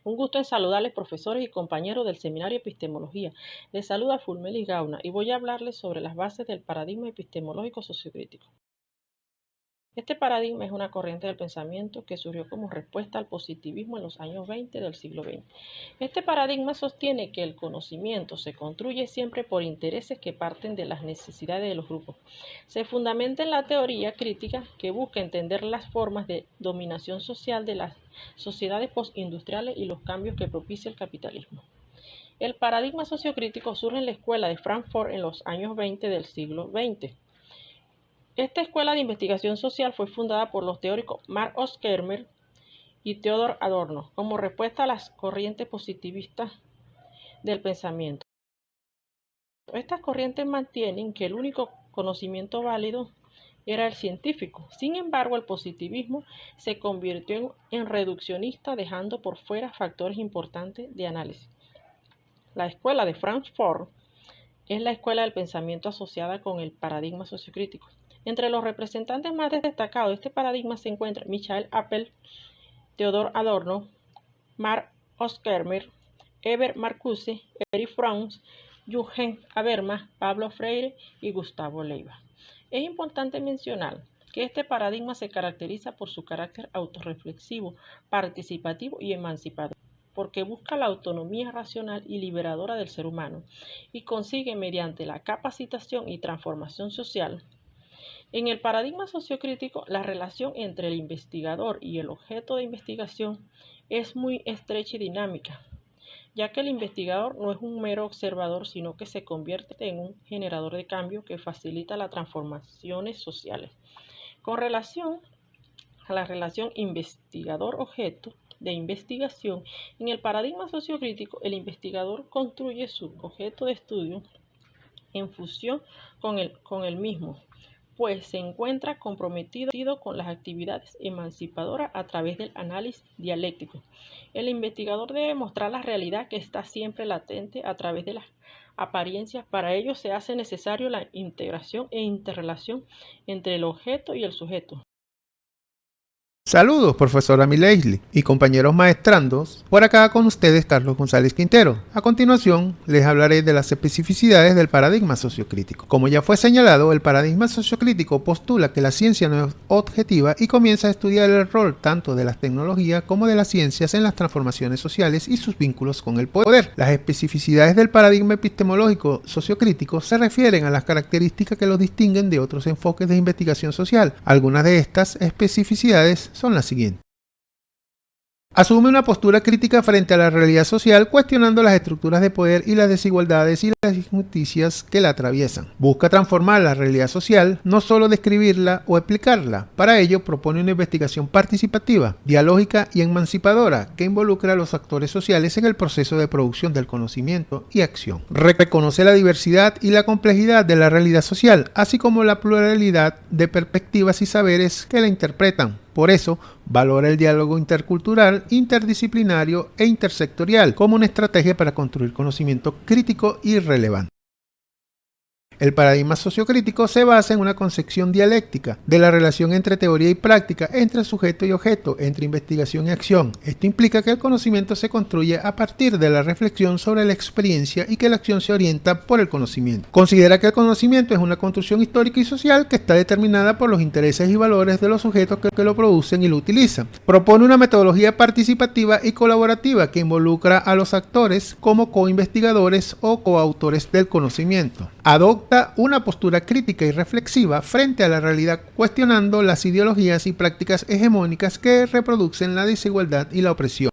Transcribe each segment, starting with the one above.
Un gusto en saludarles, profesores y compañeros del Seminario Epistemología. Les saluda Fulmelis Gauna y voy a hablarles sobre las bases del paradigma epistemológico sociocrítico. Este paradigma es una corriente del pensamiento que surgió como respuesta al positivismo en los años 20 del siglo XX. Este paradigma sostiene que el conocimiento se construye siempre por intereses que parten de las necesidades de los grupos. Se fundamenta en la teoría crítica que busca entender las formas de dominación social de las sociedades postindustriales y los cambios que propicia el capitalismo. El paradigma sociocrítico surge en la escuela de Frankfurt en los años 20 del siglo XX. Esta escuela de investigación social fue fundada por los teóricos Mark Oskmermer y Theodor Adorno como respuesta a las corrientes positivistas del pensamiento. Estas corrientes mantienen que el único conocimiento válido era el científico. Sin embargo, el positivismo se convirtió en reduccionista, dejando por fuera factores importantes de análisis. La escuela de Frankfurt es la escuela del pensamiento asociada con el paradigma sociocrítico. Entre los representantes más destacados de este paradigma se encuentran Michael Appel, Theodor Adorno, Mark Oskmermer, Herbert Marcuse, Erich Fromm, Jürgen Habermas, Pablo Freire y Gustavo Leiva. Es importante mencionar que este paradigma se caracteriza por su carácter autorreflexivo, participativo y emancipador, porque busca la autonomía racional y liberadora del ser humano y consigue mediante la capacitación y transformación social. En el paradigma sociocrítico, la relación entre el investigador y el objeto de investigación es muy estrecha y dinámica, ya que el investigador no es un mero observador, sino que se convierte en un generador de cambio que facilita las transformaciones sociales. Con relación a la relación investigador-objeto de investigación, en el paradigma sociocrítico, el investigador construye su objeto de estudio en fusión con el mismo, pues se encuentra comprometido con las actividades emancipadoras a través del análisis dialéctico. El investigador debe mostrar la realidad que está siempre latente a través de las apariencias. Para ello se hace necesario la integración e interrelación entre el objeto y el sujeto. Saludos, profesora Mileisli y compañeros maestrandos. Por acá con ustedes Carlos González Quintero. A continuación, les hablaré de las especificidades del paradigma sociocrítico. Como ya fue señalado, el paradigma sociocrítico postula que la ciencia no es objetiva y comienza a estudiar el rol tanto de las tecnologías como de las ciencias en las transformaciones sociales y sus vínculos con el poder. Las especificidades del paradigma epistemológico sociocrítico se refieren a las características que los distinguen de otros enfoques de investigación social. Algunas de estas especificidades son las siguientes. Asume una postura crítica frente a la realidad social, cuestionando las estructuras de poder y las desigualdades y las injusticias que la atraviesan. Busca transformar la realidad social, no solo describirla o explicarla. Para ello, propone una investigación participativa, dialógica y emancipadora que involucra a los actores sociales en el proceso de producción del conocimiento y acción. Reconoce la diversidad y la complejidad de la realidad social, así como la pluralidad de perspectivas y saberes que la interpretan. Por eso, valora el diálogo intercultural, interdisciplinario e intersectorial como una estrategia para construir conocimiento crítico y relevante. El paradigma sociocrítico se basa en una concepción dialéctica de la relación entre teoría y práctica, entre sujeto y objeto, entre investigación y acción. Esto implica que el conocimiento se construye a partir de la reflexión sobre la experiencia y que la acción se orienta por el conocimiento. Considera que el conocimiento es una construcción histórica y social que está determinada por los intereses y valores de los sujetos que lo producen y lo utilizan. Propone una metodología participativa y colaborativa que involucra a los actores como coinvestigadores o coautores del conocimiento. Adopta una postura crítica y reflexiva frente a la realidad, cuestionando las ideologías y prácticas hegemónicas que reproducen la desigualdad y la opresión.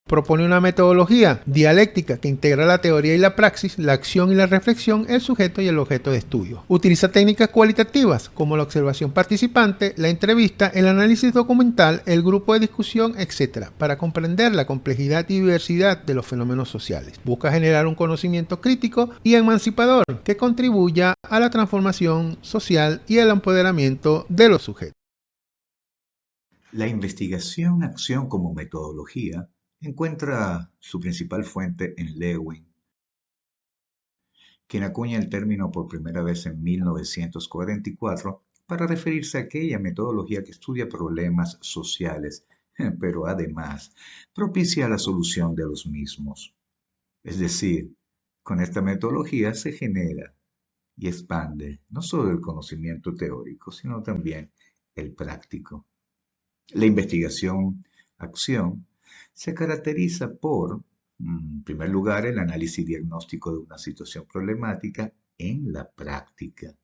Propone una metodología dialéctica que integra la teoría y la praxis, la acción y la reflexión, el sujeto y el objeto de estudio. Utiliza técnicas cualitativas como la observación participante, la entrevista, el análisis documental, el grupo de discusión, etc., para comprender la complejidad y diversidad de los fenómenos sociales. Busca generar un conocimiento crítico y emancipador que contribuya a la transformación social y el empoderamiento de los sujetos. La investigación-acción como metodología encuentra su principal fuente en Lewin, quien acuña el término por primera vez en 1944 para referirse a aquella metodología que estudia problemas sociales pero además propicia la solución de los mismos. Es decir, con esta metodología se genera y expande no solo el conocimiento teórico, sino también el práctico. La investigación-acción se caracteriza por, en primer lugar, el análisis diagnóstico de una situación problemática en la práctica,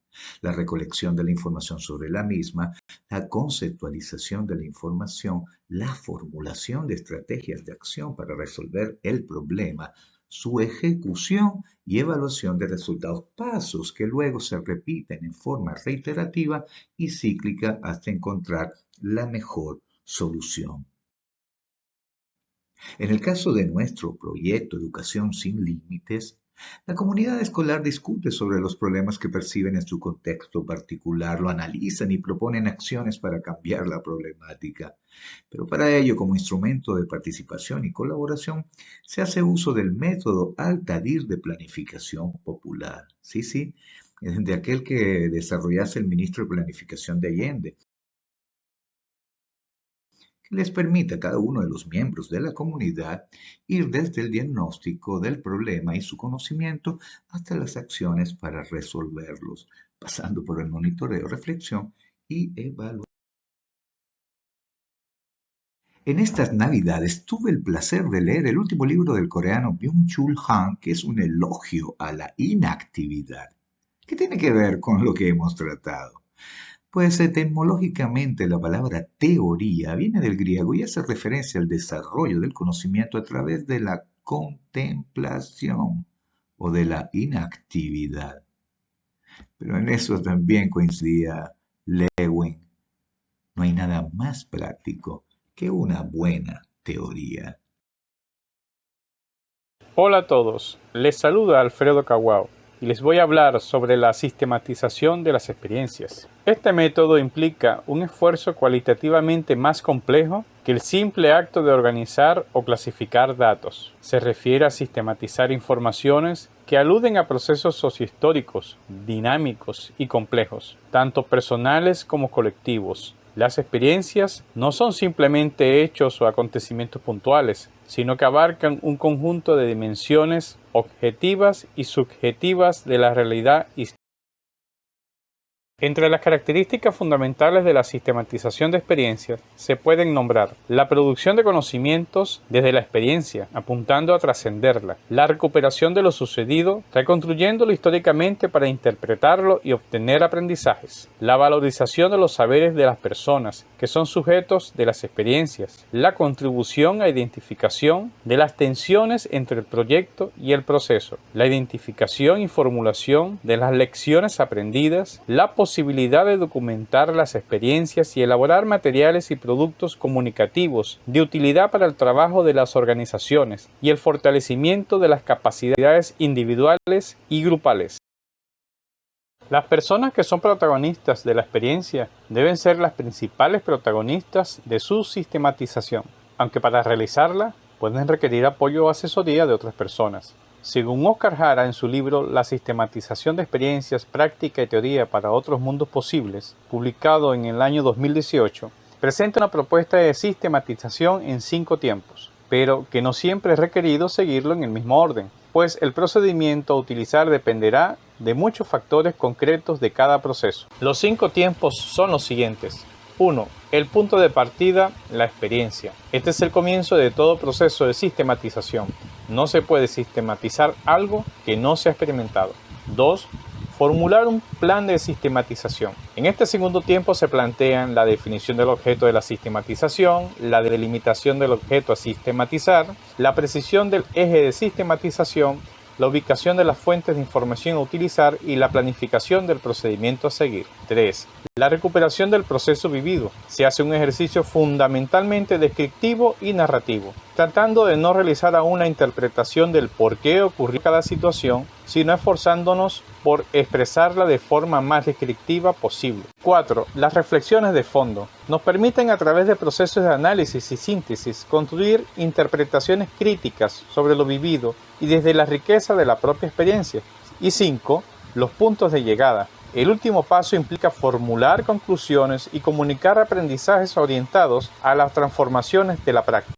la recolección de la información sobre la misma, la conceptualización de la información, la formulación de estrategias de acción para resolver el problema, su ejecución y evaluación de resultados, pasos que luego se repiten en forma reiterativa y cíclica hasta encontrar la mejor solución. En el caso de nuestro proyecto Educación sin Límites, la comunidad escolar discute sobre los problemas que perciben en su contexto particular, lo analizan y proponen acciones para cambiar la problemática. Pero para ello, como instrumento de participación y colaboración, se hace uso del método Altadir de planificación popular. Sí, de aquel que desarrollase el ministro de Planificación de Allende, que les permite a cada uno de los miembros de la comunidad ir desde el diagnóstico del problema y su conocimiento hasta las acciones para resolverlos, pasando por el monitoreo, reflexión y evaluación. En estas Navidades tuve el placer de leer el último libro del coreano Byung-Chul Han, que es un elogio a la inactividad. ¿Qué tiene que ver con lo que hemos tratado? Pues etimológicamente la palabra teoría viene del griego y hace referencia al desarrollo del conocimiento a través de la contemplación o de la inactividad. Pero en eso también coincidía Lewin. No hay nada más práctico que una buena teoría. Hola a todos, les saluda Alfredo Kawao y les voy a hablar sobre la sistematización de las experiencias. Este método implica un esfuerzo cualitativamente más complejo que el simple acto de organizar o clasificar datos. Se refiere a sistematizar informaciones que aluden a procesos sociohistóricos, dinámicos y complejos, tanto personales como colectivos. Las experiencias no son simplemente hechos o acontecimientos puntuales, sino que abarcan un conjunto de dimensiones objetivas y subjetivas de la realidad histórica. Entre las características fundamentales de la sistematización de experiencias se pueden nombrar la producción de conocimientos desde la experiencia, apuntando a trascenderla, la recuperación de lo sucedido, reconstruyéndolo históricamente para interpretarlo y obtener aprendizajes, la valorización de los saberes de las personas, que son sujetos de las experiencias, la contribución a identificación de las tensiones entre el proyecto y el proceso, la identificación y formulación de las lecciones aprendidas, la posibilidad de documentar las experiencias y elaborar materiales y productos comunicativos de utilidad para el trabajo de las organizaciones y el fortalecimiento de las capacidades individuales y grupales. Las personas que son protagonistas de la experiencia deben ser las principales protagonistas de su sistematización, aunque para realizarla pueden requerir apoyo o asesoría de otras personas. Según Oscar Jara en su libro La sistematización de experiencias, práctica y teoría para otros mundos posibles, publicado en el año 2018, presenta una propuesta de sistematización en 5 tiempos, pero que no siempre es requerido seguirlo en el mismo orden, pues el procedimiento a utilizar dependerá de muchos factores concretos de cada proceso. Los 5 tiempos son los siguientes. 1. El punto de partida, la experiencia. Este es el comienzo de todo proceso de sistematización. No se puede sistematizar algo que no se ha experimentado. 2. Formular un plan de sistematización. En este segundo tiempo se plantean la definición del objeto de la sistematización, la delimitación del objeto a sistematizar, la precisión del eje de sistematización, la ubicación de las fuentes de información a utilizar y la planificación del procedimiento a seguir. 3. La recuperación del proceso vivido. Se hace un ejercicio fundamentalmente descriptivo y narrativo, tratando de no realizar aún una interpretación del por qué ocurrió cada situación, sino esforzándonos por expresarla de forma más descriptiva posible. 4. Las reflexiones de fondo. Nos permiten a través de procesos de análisis y síntesis construir interpretaciones críticas sobre lo vivido y desde la riqueza de la propia experiencia. Y 5. Los puntos de llegada. El último paso implica formular conclusiones y comunicar aprendizajes orientados a las transformaciones de la práctica.